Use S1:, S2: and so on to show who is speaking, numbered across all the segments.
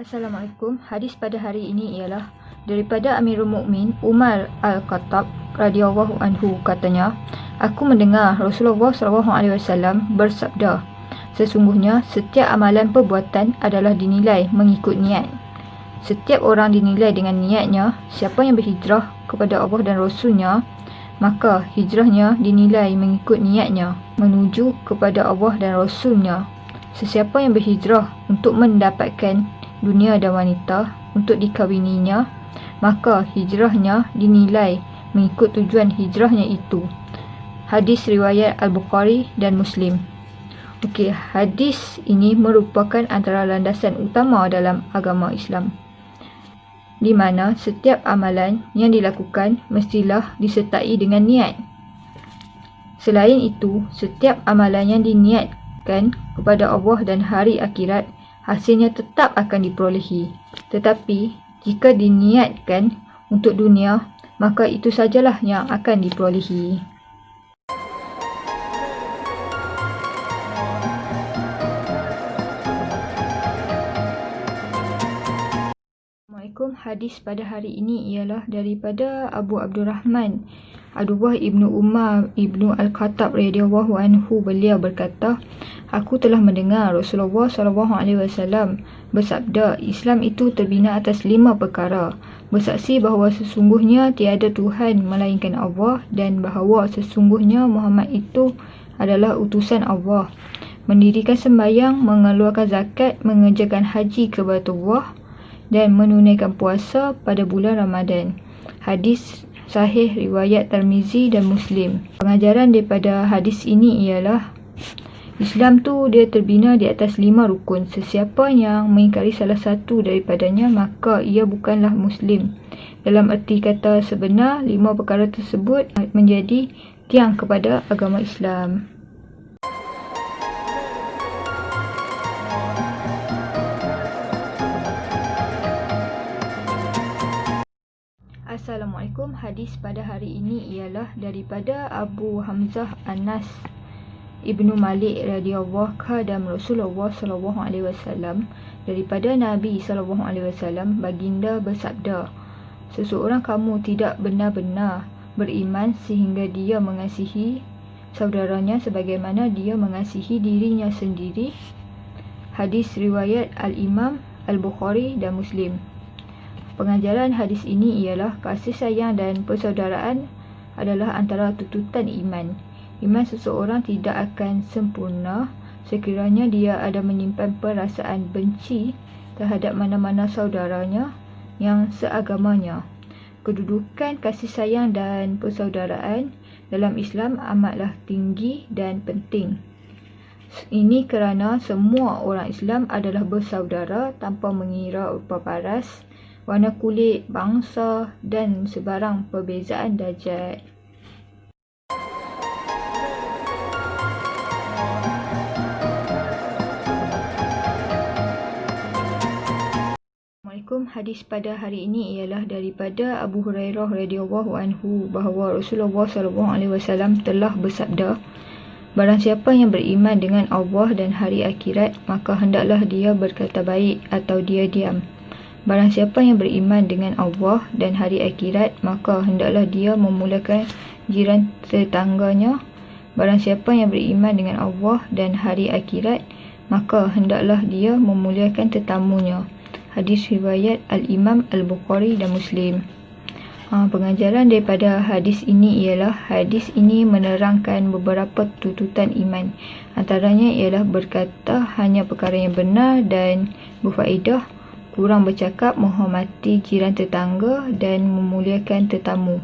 S1: Assalamualaikum. Hadis pada hari ini ialah daripada Amirul Mukmin Umar Al-Khattab radhiyallahu anhu katanya, aku mendengar Rasulullah SAW bersabda, sesungguhnya setiap amalan perbuatan adalah dinilai mengikut niat. Setiap orang dinilai dengan niatnya. Siapa yang berhijrah kepada Allah dan Rasulnya, maka hijrahnya dinilai mengikut niatnya menuju kepada Allah dan Rasulnya. Sesiapa yang berhijrah untuk mendapatkan dunia dan wanita untuk dikawininya, maka hijrahnya dinilai mengikut tujuan hijrahnya itu. Hadis riwayat Al-Bukhari dan Muslim. Okey, hadis ini merupakan antara landasan utama dalam agama Islam, di mana setiap amalan yang dilakukan mestilah disertai dengan niat. Selain itu, setiap amalan yang diniatkan kepada Allah dan hari akhirat, hasilnya tetap akan diperolehi. Tetapi jika diniatkan untuk dunia, maka itu sajalah yang akan diperolehi. Assalamualaikum. Hadis pada hari ini ialah daripada Abu Abdurrahman Abdullah ibnu Umar ibnu Al-Khattab radhiyallahu anhu. Beliau berkata, aku telah mendengar Rasulullah SAW bersabda, Islam itu terbina atas 5 perkara. Bersaksi bahawa sesungguhnya tiada Tuhan melainkan Allah dan bahawa sesungguhnya Muhammad itu adalah utusan Allah. Mendirikan sembahyang, mengeluarkan zakat, mengerjakan haji ke Baitullah dan menunaikan puasa pada bulan Ramadan. Hadis sahih riwayat Tirmizi dan Muslim. Pengajaran daripada hadis ini ialah Islam tu dia terbina di atas 5 rukun. Sesiapa yang mengingkari salah satu daripadanya, maka ia bukanlah Muslim. Dalam erti kata sebenar, 5 perkara tersebut menjadi tiang kepada agama Islam. Assalamualaikum. Hadis pada hari ini ialah daripada Abu Hamzah Anas Ibnu Malik radhiyallahu khadam Rasulullah SAW daripada Nabi SAW, baginda bersabda, seseorang kamu tidak benar-benar beriman sehingga dia mengasihi saudaranya sebagaimana dia mengasihi dirinya sendiri. Hadis riwayat Al-Imam Al-Bukhari dan Muslim. Pengajaran hadis ini ialah kasih sayang dan persaudaraan adalah antara tuntutan iman. Iman seseorang tidak akan sempurna sekiranya dia ada menyimpan perasaan benci terhadap mana-mana saudaranya yang seagamanya. Kedudukan kasih sayang dan persaudaraan dalam Islam amatlah tinggi dan penting. Ini kerana semua orang Islam adalah bersaudara tanpa mengira rupa paras, warna kulit, bangsa dan sebarang perbezaan darjat. Assalamualaikum. Hadis pada hari ini ialah daripada Abu Hurairah radhiyallahu anhu bahawa Rasulullah SAW telah bersabda, barang siapa yang beriman dengan Allah dan hari akhirat, maka hendaklah dia berkata baik atau dia diam. Barang siapa yang beriman dengan Allah dan hari akhirat, maka hendaklah dia memulakan jiran tetangganya. Barang siapa yang beriman dengan Allah dan hari akhirat, maka hendaklah dia memuliakan tetamunya. Hadis riwayat Al-Imam Al-Bukhari dan Muslim. Pengajaran daripada hadis ini ialah hadis ini menerangkan beberapa tuntutan iman. Antaranya ialah berkata hanya perkara yang benar dan berfaedah, kurang bercakap, menghormati jiran tetangga dan memuliakan tetamu.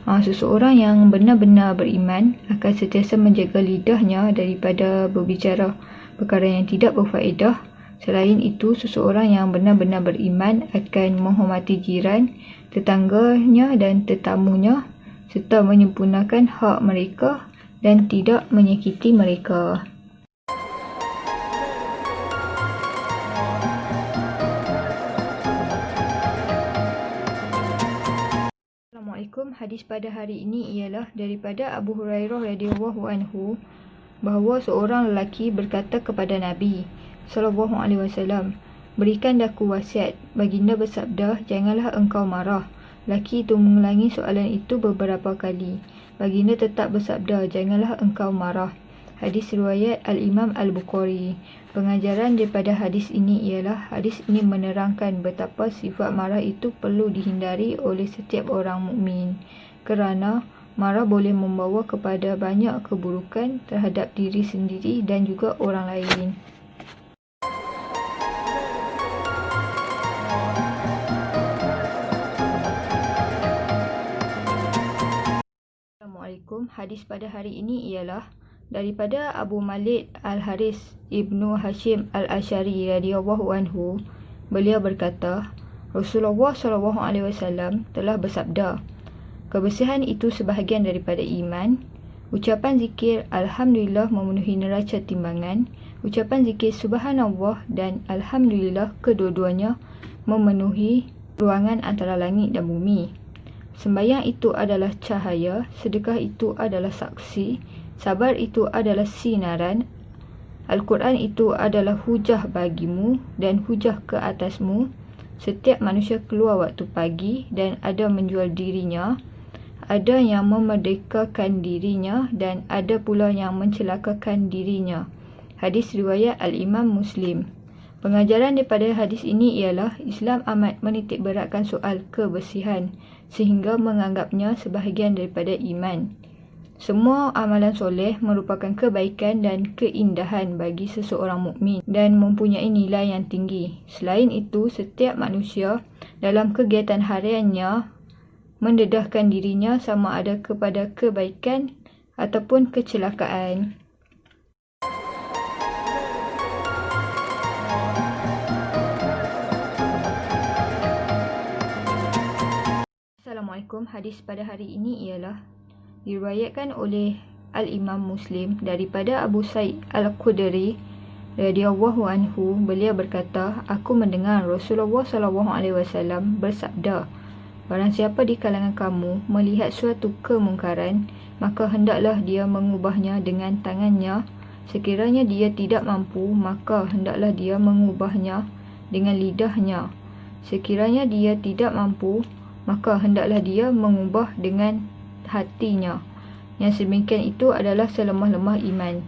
S1: Seseorang yang benar-benar beriman akan sentiasa menjaga lidahnya daripada berbicara perkara yang tidak berfaedah. Selain itu, seseorang yang benar-benar beriman akan menghormati jiran, tetangganya dan tetamunya serta menyempurnakan hak mereka dan tidak menyakiti mereka. Assalamualaikum. Hadis pada hari ini ialah daripada Abu Hurairah radhiyallahu anhu bahawa seorang lelaki berkata kepada Nabi SAW, Berikan daku wasiat. Baginda bersabda, janganlah engkau marah. Lelaki itu mengulangi soalan itu beberapa kali. Baginda tetap bersabda, janganlah engkau marah. Hadis riwayat Al-Imam Al-Bukhari. Pengajaran daripada hadis ini ialah hadis ini menerangkan betapa sifat marah itu perlu dihindari oleh setiap orang mukmin, kerana marah boleh membawa kepada banyak keburukan terhadap diri sendiri dan juga orang lain. Assalamualaikum. Hadis pada hari ini ialah daripada Abu Malik Al-Haris Ibnu Hashim Al-Ashari radhiyallahu anhu. Beliau berkata, Rasulullah SAW telah bersabda, kebersihan itu sebahagian daripada iman. Ucapan zikir Alhamdulillah memenuhi neraca timbangan. Ucapan zikir Subhanallah dan Alhamdulillah kedua-duanya memenuhi ruangan antara langit dan bumi. Sembahyang itu adalah cahaya, sedekah itu adalah saksi, sabar itu adalah sinaran, Al-Quran itu adalah hujah bagimu dan hujah ke atasmu. Setiap manusia keluar waktu pagi dan ada menjual dirinya, ada yang memerdekakan dirinya dan ada pula yang mencelakakan dirinya. Hadis riwayat Al-Imam Muslim. Pengajaran daripada hadis ini ialah Islam amat menitik beratkan soal kebersihan sehingga menganggapnya sebahagian daripada iman. Semua amalan soleh merupakan kebaikan dan keindahan bagi seseorang mukmin dan mempunyai nilai yang tinggi. Selain itu, setiap manusia dalam kegiatan hariannya mendedahkan dirinya sama ada kepada kebaikan ataupun kecelakaan. Assalamualaikum. Hadis pada hari ini ialah diriwayatkan oleh Al-Imam Muslim daripada Abu Sa'id Al-Khudri radhiyallahu anhu. Beliau berkata, aku mendengar Rasulullah SAW bersabda, barang siapa di kalangan kamu melihat suatu kemungkaran, maka hendaklah dia mengubahnya dengan tangannya. Sekiranya dia tidak mampu, maka hendaklah dia mengubahnya dengan lidahnya. Sekiranya dia tidak mampu, maka hendaklah dia mengubah dengan hatinya. Yang sedemikian itu adalah selemah-lemah iman.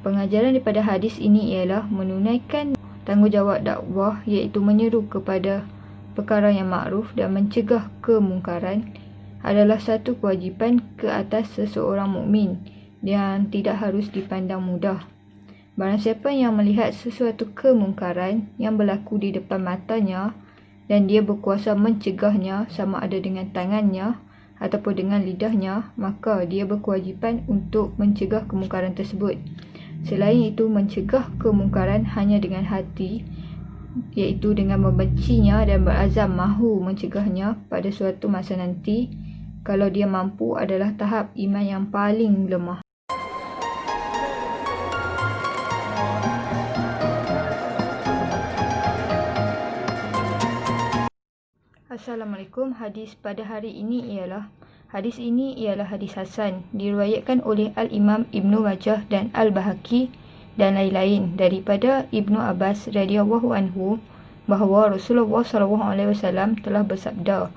S1: Pengajaran daripada hadis ini ialah menunaikan tanggungjawab dakwah, iaitu menyeru kepada perkara yang makruf dan mencegah kemungkaran adalah satu kewajipan ke atas seseorang mukmin yang tidak harus dipandang mudah. Barang siapa yang melihat sesuatu kemungkaran yang berlaku di depan matanya dan dia berkuasa mencegahnya sama ada dengan tangannya ataupun dengan lidahnya, maka dia berkewajipan untuk mencegah kemungkaran tersebut. Selain itu, mencegah kemungkaran hanya dengan hati, iaitu dengan membencinya dan berazam mahu mencegahnya pada suatu masa nanti, kalau dia mampu, adalah tahap iman yang paling lemah. Assalamualaikum. Hadis pada hari ini ialah hadis Hasan, diriwayatkan oleh Al-Imam Ibnu Majah dan Al-Bahaqi dan lain-lain daripada Ibnu Abbas radhiyallahu anhu bahawa Rasulullah SAW telah bersabda,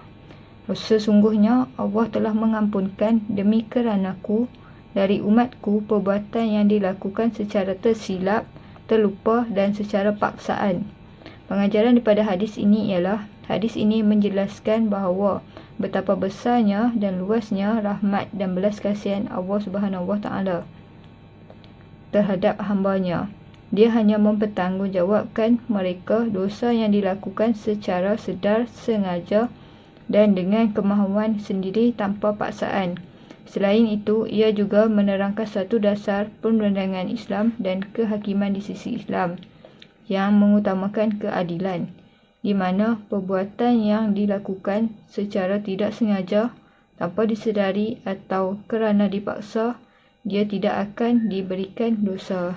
S1: sesungguhnya Allah telah mengampunkan demi keranaku dari umatku perbuatan yang dilakukan secara tersilap, terlupa dan secara paksaan. Pengajaran daripada hadis ini ialah hadis ini menjelaskan bahawa betapa besarnya dan luasnya rahmat dan belas kasihan Allah Subhanahu Wa Taala terhadap hamba-Nya. Dia hanya mempertanggungjawabkan mereka dosa yang dilakukan secara sedar, sengaja dan dengan kemahuan sendiri tanpa paksaan. Selain itu, ia juga menerangkan satu dasar perundangan Islam dan kehakiman di sisi Islam yang mengutamakan keadilan, di mana perbuatan yang dilakukan secara tidak sengaja, tanpa disedari atau kerana dipaksa, dia tidak akan diberikan dosa.